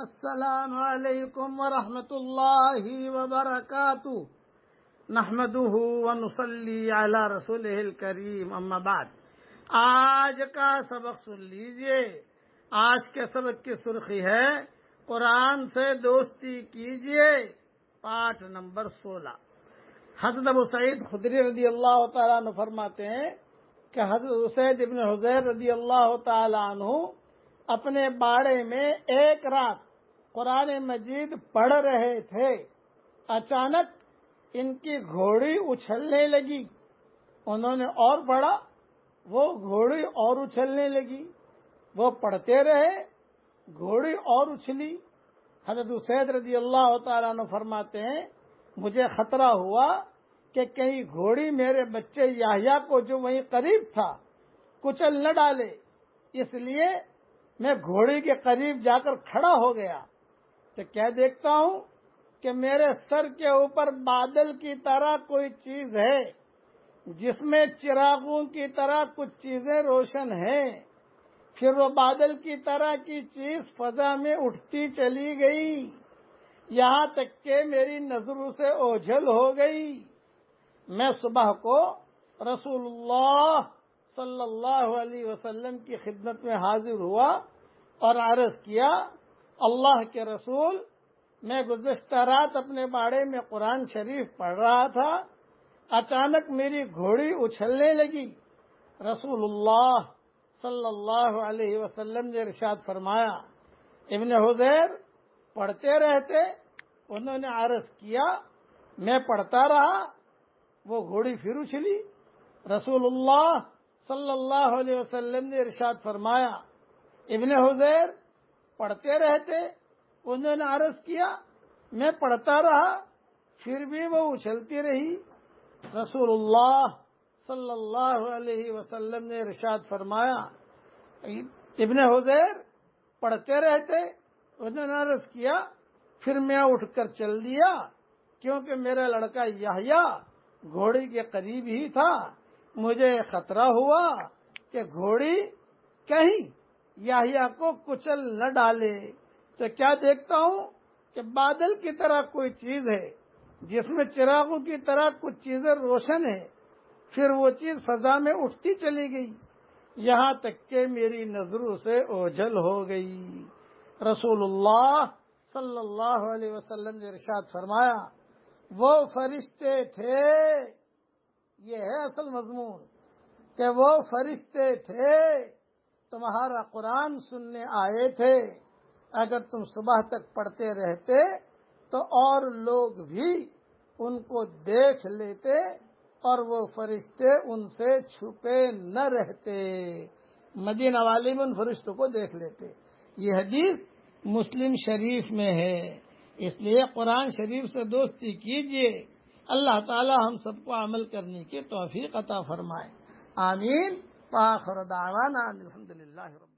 السلام علیکم ورحمۃ اللہ وبرکاتہ نحمده ونصلی علی رسولہ الکریم اما بعد۔ آج کا سبق سن لیجئے۔ آج کے سبق کی سرخی ہے قرآن سے دوستی کیجئے، پارٹ نمبر 16۔ حضرت ابو سعید خدری رضی اللہ تعالیٰ عنہ فرماتے ہیں کہ حضرت اسید ابن حضیر رضی اللہ تعالیٰ عنہ اپنے باڑے میں ایک رات قرآن مجید پڑھ رہے تھے، اچانک ان کی گھوڑی اچھلنے لگی۔ انہوں نے اور پڑھا، وہ گھوڑی اور اچھلنے لگی۔ وہ پڑھتے رہے، گھوڑی اور اچھلی۔ حضرت اسید رضی اللہ تعالیٰ عنہ فرماتے ہیں مجھے خطرہ ہوا کہ کہیں گھوڑی میرے بچے یحییٰ کو جو وہیں قریب تھا کچل نہ ڈالے، اس لیے میں گھوڑی کے قریب جا کر کھڑا ہو گیا تو کیا دیکھتا ہوں کہ میرے سر کے اوپر بادل کی طرح کوئی چیز ہے جس میں چراغوں کی طرح کچھ چیزیں روشن ہیں۔ پھر وہ بادل کی طرح کی چیز فضا میں اٹھتی چلی گئی، یہاں تک کہ میری نظروں سے اوجھل ہو گئی۔ میں صبح کو رسول اللہ صلی اللہ علیہ وسلم کی خدمت میں حاضر ہوا اور عرض کیا، اللہ کے رسول، میں گزشتہ رات اپنے باڑے میں قرآن شریف پڑھ رہا تھا، اچانک میری گھوڑی اچھلنے لگی۔ رسول اللہ صلی اللہ علیہ وسلم نے ارشاد فرمایا، ابن حضیر پڑھتے رہتے؟ انہوں نے عرض کیا، میں پڑھتا رہا، وہ گھوڑی پھر اچھلی۔ رسول اللہ صلی اللہ علیہ وسلم نے ارشاد فرمایا، ابن حضیر پڑھتے رہتے؟ انہوں نے عرض کیا، میں پڑھتا رہا، پھر بھی وہ اچھلتی رہی۔ رسول اللہ صلی اللہ علیہ وسلم نے ارشاد فرمایا، ابن حضیر پڑھتے رہتے؟ انہوں نے عرض کیا، پھر میں اٹھ کر چل دیا، کیونکہ میرا لڑکا یحییٰ گھوڑی کے قریب ہی تھا۔ مجھے خطرہ ہوا کہ گھوڑی کہیں یحییٰ کو کچل نہ ڈالے، تو کیا دیکھتا ہوں کہ بادل کی طرح کوئی چیز ہے جس میں چراغوں کی طرح کچھ چیزیں روشن ہیں۔ پھر وہ چیز فضا میں اٹھتی چلی گئی، یہاں تک کہ میری نظروں سے اوجھل ہو گئی۔ رسول اللہ صلی اللہ علیہ وسلم نے ارشاد فرمایا، وہ فرشتے تھے، یہ ہے اصل مضمون، کہ وہ فرشتے تھے تمہارا قرآن سننے آئے تھے۔ اگر تم صبح تک پڑھتے رہتے تو اور لوگ بھی ان کو دیکھ لیتے اور وہ فرشتے ان سے چھپے نہ رہتے، مدینہ والے میں ان فرشتوں کو دیکھ لیتے۔ یہ حدیث مسلم شریف میں ہے، اس لیے قرآن شریف سے دوستی کیجئے۔ اللہ تعالی ہم سب کو عمل کرنے کی توفیق عطا فرمائے، آمین۔ وآخر دعوانا الحمدللہ رب